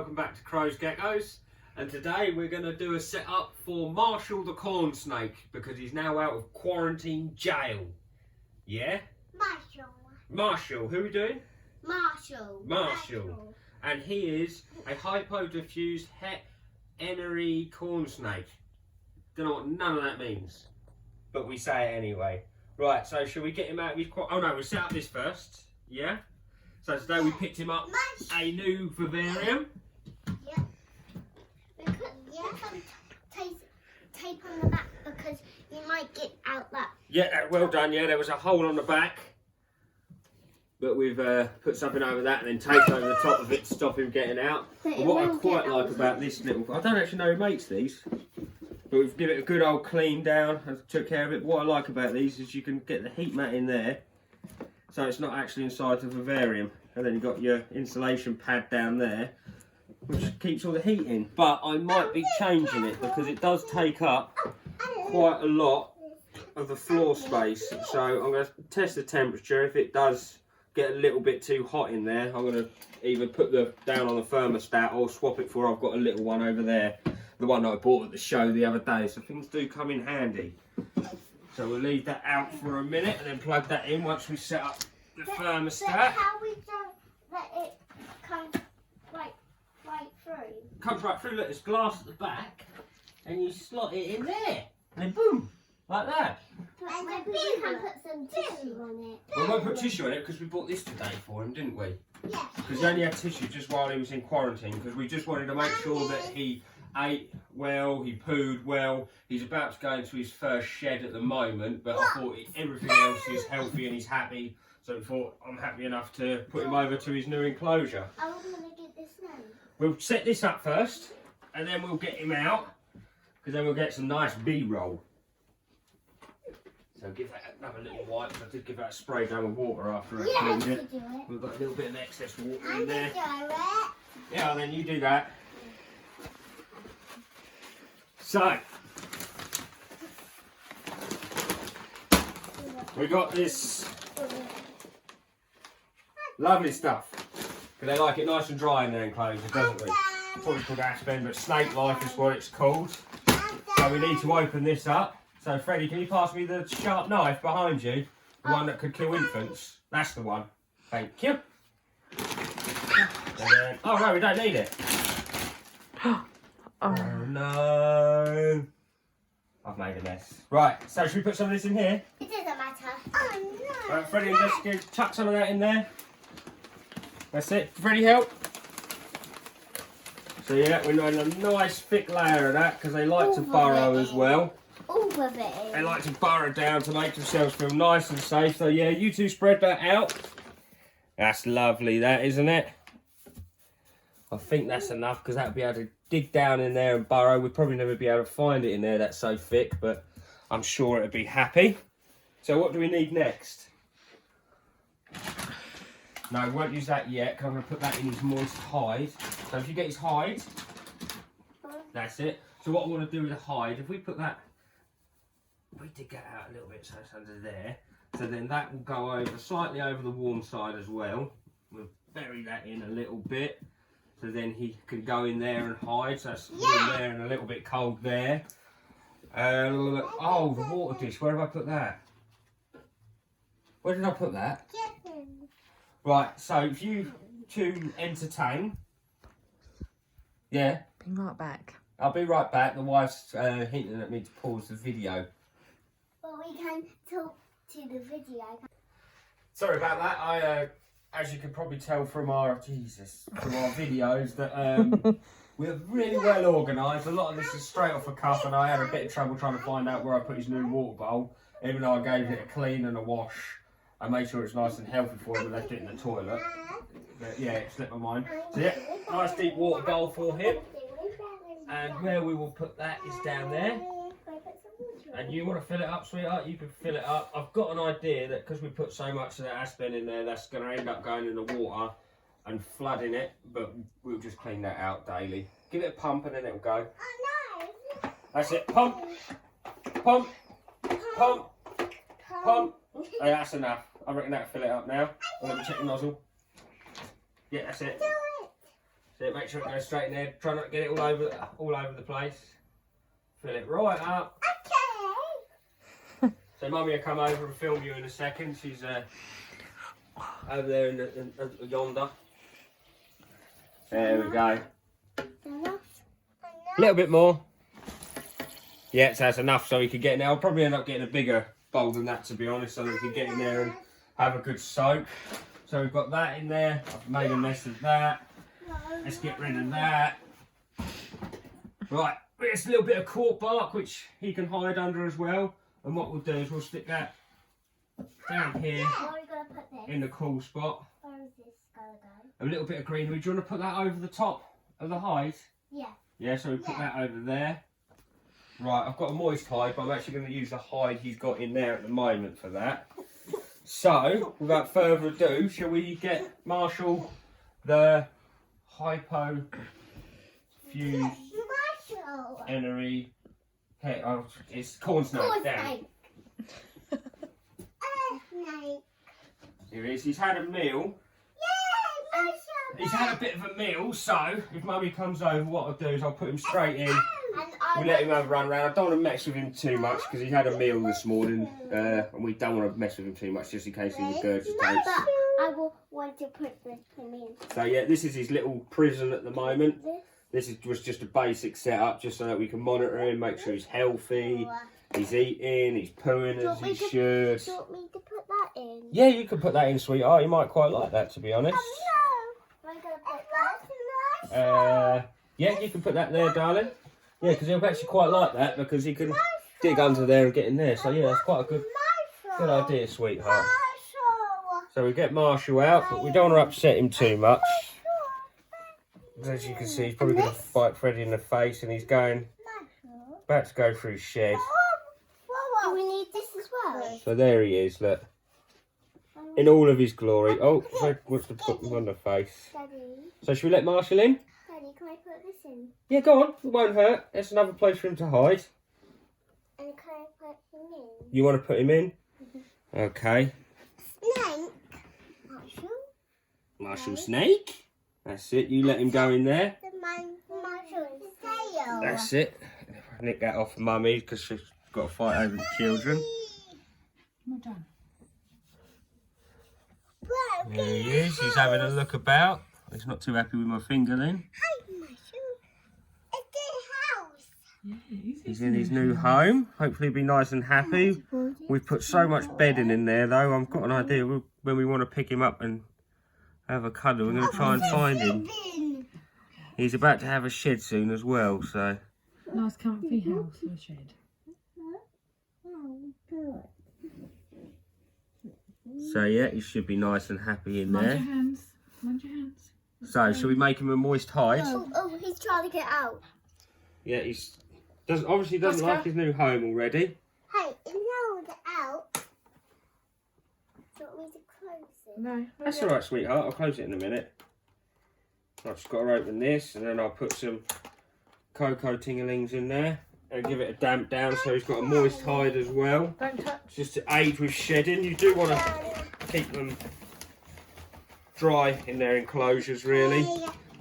welcome back to Crow's Geckos, and today we're going to do a setup for Marshall the corn snake because he's now out of quarantine jail. Yeah? Marshall, who are we doing? Marshall. And he is a hypodiffused het enery corn snake. Don't know what none of that means, but we say it anyway. Right, so shall we get him out of his oh no, we'll set up this first, yeah? So today we picked him up a new vivarium. Yeah. Because tape on the back because you might get out that. Yeah, well done, yeah, there was a hole on the back. But we've put something over that and then taped over the top of it to stop him getting out. But what I quite like about this little, I don't actually know who makes these, but we've given it a good old clean down and took care of it. What I like about these is you can get the heat mat in there, so it's not actually inside the vivarium. And then you've got your insulation pad down there, which keeps all the heat in. But I might be changing it because it does take up quite a lot of the floor space. So I'm going to test the temperature. If it does get a little bit too hot in there, I'm going to either put the down on the thermostat or swap it for, I've got a little one over there, the one that I bought at the show the other day, so things do come in handy. So we'll leave that out for a minute and then plug that in once we set up the thermostat. How we don't let it come right through. Comes right through, look, there's glass at the back and you slot it in there and then boom, like that. And then we can put some tissue on it. Well, we won't put tissue on it because we bought this today for him, didn't we? Yes. Because he only had tissue just while he was in quarantine, because we just wanted to make sure that he ate well, he pooed well. He's about to go into his first shed at the moment, but I thought everything else is healthy and he's happy, so we thought I'm happy enough to put him over to his new enclosure. I'm going to get this now. We'll set this up first, and then we'll get him out, because then we'll get some nice B-roll. So give that another little wipe. I did give that a spray down with water after I cleaned it. We've got a little bit of excess water in there. Yeah, then you do that. So, we got this lovely stuff. Because they like it nice and dry in their enclosure, doesn't we? It's probably called Aspen, but snake life is what it's called. So we need to open this up. So Freddie, can you pass me the sharp knife behind you? The one that could kill infants. That's the one. Thank you. And then, oh no, we don't need it. Oh no. I've made a mess. Right, so should we put some of this in here? It doesn't matter. Oh no. Right, Freddie, just chuck some of that in there. That's it. Freddie, help. So yeah, we're doing a nice thick layer of that because they like to burrow as well. All of it. They like to burrow down to make themselves feel nice and safe. So yeah, you two spread that out. That's lovely, that, isn't it? I think that's enough because that'll be able to dig down in there and burrow. We'd probably never be able to find it in there, that's so thick, but I'm sure it'll be happy. So what do we need next? No, we won't use that yet because I'm going to put that in his moist hide. So if you get his hide, that's it. So what I want to do with the hide, if we put that, we dig that out a little bit so it's under there. So then that will go over, slightly over the warm side as well. We'll bury that in a little bit. So then he can go in there and hide. So that's warm there and a little bit cold there. Oh, the water dish, where have I put that? Where did I put that? Right, so if you two entertain. Yeah? Be right back. I'll be right back. The wife's hinting at me to pause the video. Well, we can talk to the video. Sorry about that. I, as you can probably tell from our videos, that we're really well organised. A lot of this is straight off a cuff, and I had a bit of trouble trying to find out where I put his new water bowl. Even though I gave it a clean and a wash, I made sure it's nice and healthy for him and left it in the toilet. But yeah, it slipped my mind. So yeah, nice deep water bowl for him. And where we will put that is down there. And you want to fill it up, sweetheart? You can fill it up. I've got an idea that because we put so much of the Aspen in there, that's going to end up going in the water and flooding it. But we'll just clean that out daily. Give it a pump and then it'll go. Oh no! That's it. Pump, pump, pump, pump. Oh, yeah, that's enough. I reckon that'll fill it up now. Let me check the nozzle. Yeah, that's it. So make sure it goes straight in there. Try not to get it all over the place. Fill it right up. Okay. So Mummy will come over and film you in a second. She's over there in yonder. There we go. Enough. A little bit more. Yeah, so that's enough so we could get in there. I'll probably end up getting a bigger bowl than that, to be honest, so that we can get in there and have a good soak. So we've got that in there. I've made a mess of that. Let's get rid of that. Right, there's a little bit of cork bark which he can hide under as well. And what we'll do is we'll stick that down here Where are we going to put this? in the cool spot. Where is this going to go? A little bit of greenery. Do you want to put that over the top of the hide? Yeah. Yeah, so we put that over there. Right, I've got a moist hide, but I'm actually going to use the hide he's got in there at the moment for that. So, without further ado, shall we get Marshall the hypo fused Marshall. energy? Hey, oh, it's corn snake. Down. Snake. Here he is. He's had a meal. Yay, Marshall. He's had a bit of a meal, so if Mummy comes over, what I'll do is I'll put him straight in. And I We let him have a run around. I don't want to mess with him too much because he had a meal this morning, and we don't want to mess with him too much just in case he regurgitates. But I will want to put him in. So yeah, this is his little prison at the moment. This. Was just a basic setup, just so that we can monitor him, make sure he's healthy, he's eating, he's pooing as he should. Do you want me to put that in? Yeah, you can put that in, sweetheart. You might quite like that, to be honest. No. Am I going to put that? Yeah, you can put that there, darling. Yeah, because he'll actually quite like that because he can dig under there and get in there. So yeah, that's quite a good idea, sweetheart. Marshall. So we get Marshall out, but we don't want to upset him too much. As you can see, he's probably going to bite Freddie in the face, and he's about to go through his shed. Do we need this as well? So there he is, look. In all of his glory. Oh, Fred wants to put him on the face. Daddy, So should we let Marshall in? Daddy, can I put this in? Yeah, go on. It won't hurt. There's another place for him to hide. And can I put him in? You want to put him in? Okay. Snake. Marshall. Marshall Snake. That's it. You let him go in there. Marshall's tail. That's it. Nick that off Mummy because she's got to fight over the children. Well done. There he is. He's having a look about. He's not too happy with my finger then. Hi, Marshall. It's the house. Yeah, He's in his new home. Hopefully he'll be nice and happy. We've put so much bedding in there though. I've got an idea when we want to pick him up and have a cuddle. We're going to try and find him. He's about to have a shed soon as well, so. Nice comfy house for a shed. So yeah, he should be nice and happy in Mind your there. hands. Mind your hands. So, shall we make him a moist hide? Oh, he's trying to get out. Yeah, obviously doesn't like his new home already. Hey, if now it's out, do you want me to close it? No. That's alright, sweetheart. I'll close it in a minute. I've just got to open this, and then I'll put some cocoa tinglings in there and give it a damp down so he's got a moist hide as well. Don't touch. Just to aid with shedding. You do want to keep them dry in their enclosures, really.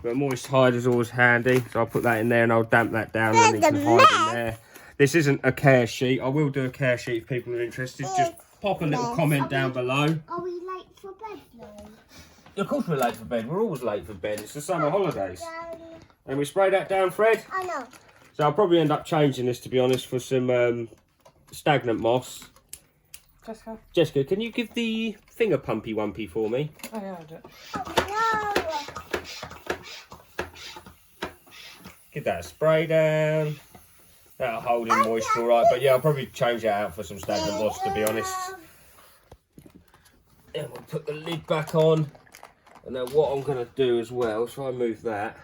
But a moist hide is always handy, so I'll put that in there and I'll damp that down and then he can hide in there. This isn't a care sheet. I will do a care sheet if people are interested. Just pop a little comment down below. Are we late for bed now? Of course we're late for bed. We're always late for bed. It's the summer holidays. And we spray that down, Fred? I know. So I'll probably end up changing this, to be honest, for some stagnant moss. Jessica, can you give the finger pumpy wumpy for me? Oh, yeah, I'll do it. Oh, Give that a spray down. That'll hold in moist all right. But yeah, I'll probably change that out for some stagnant moss, to be honest. And we'll put the lid back on. And then what I'm going to do as well, so I move that,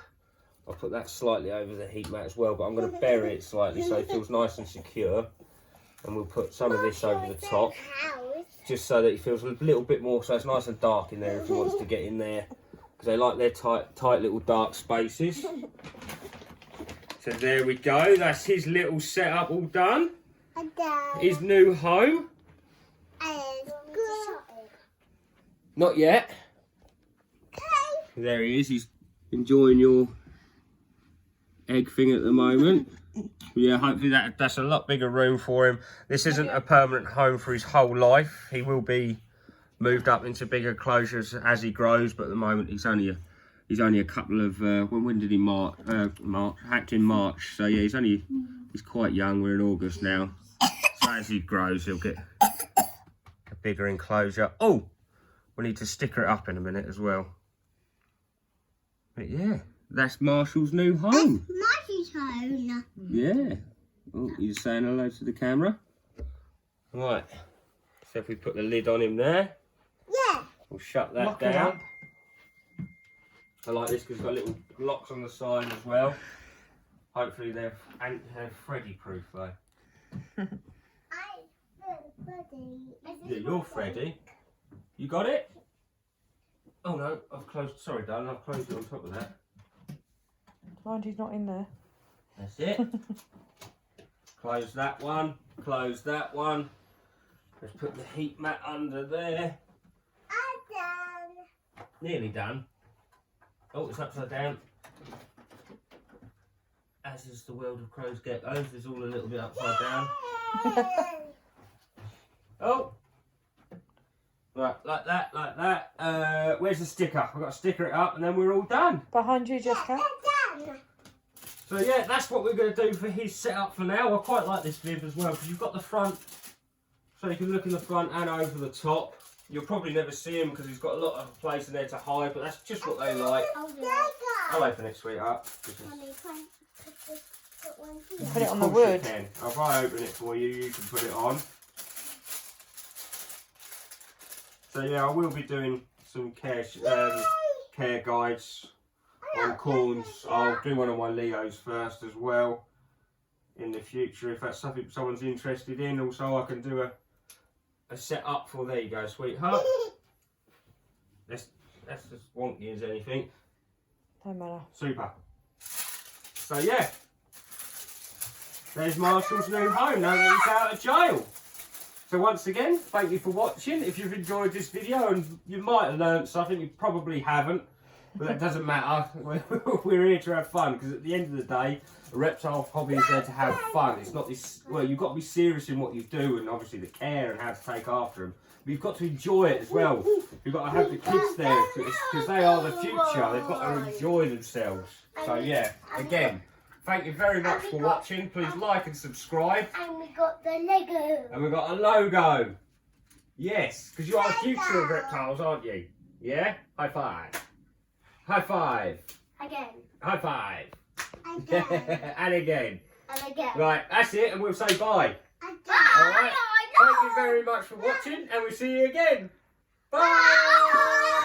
I'll put that slightly over the heat mat as well, but I'm going to bury it slightly so it feels nice and secure. And we'll put some of this over the top, just so that it feels a little bit more, so it's nice and dark in there if he wants to get in there. Because they like their tight little dark spaces. So there we go, that's his little setup all done. His new home. Not yet. There he is, he's enjoying your egg thing at the moment. Yeah, hopefully that's a lot bigger room for him. This isn't a permanent home for his whole life. He will be moved up into bigger closures as he grows, but at the moment he's only a couple of when did he hatch in March, so yeah, he's quite young. We're in August now, so as he grows he'll get a bigger enclosure. Oh, we need to sticker it up in a minute as well. But yeah, that's Marshall's new home. Marshall's home. Yeah. Oh, you're saying hello to the camera? Right. So if we put the lid on him there. Yeah. We'll shut that Lock it down. up. I like this because it's got little locks on the side as well. Hopefully they're Freddy proof though. Freddy. Yeah, you're Freddy. You got it? Oh no, I've closed. Sorry, darling, I've closed it on top of that. Mind he's not in there. That's it. Close that one. Close that one. Let's put the heat mat under there. I'm done. Nearly done. Oh, it's upside down. As is the world of crows geckos, it's all a little bit upside down. Oh! Right, like that. Where's the sticker? We've got to sticker it up and then we're all done. Behind you, Jessica. So yeah, that's what we're going to do for his setup for now. I quite like this bib as well because you've got the front, so you can look in the front and over the top. You'll probably never see him because he's got a lot of place in there to hide, but that's just what they like. I'll open it, sweetheart. Put it on the wood. If I open it for you, you can put it on. So yeah, I will be doing some care guides on corns. I'll do one of my Leos first as well in the future if that's something someone's interested in. Also, I can do a setup for. There you go, sweetheart. That's as wonky as anything. Don't matter. Super. So yeah, there's Marshall's new home now that he's out of jail. So once again, thank you for watching. If you've enjoyed this video, and you might have learned something, you probably haven't, but that doesn't matter. We're here to have fun, because at the end of the day, a reptile hobby is there to have fun. It's not this, well, you've got to be serious in what you do, and obviously the care and how to take after them. But you've got to enjoy it as well. You've got to have the kids there, because they are the future. They've got to enjoy themselves. So yeah, again, thank you very much for watching. Please like and subscribe. And we got the Lego. And we've got a logo. Yes, because you are the future of reptiles, aren't you? Yeah? High five. High five. Again. High five. Again. And again. And again. Right, that's it, and we'll say bye. Again. Alright? Thank you very much for watching, and we'll see you again. Bye!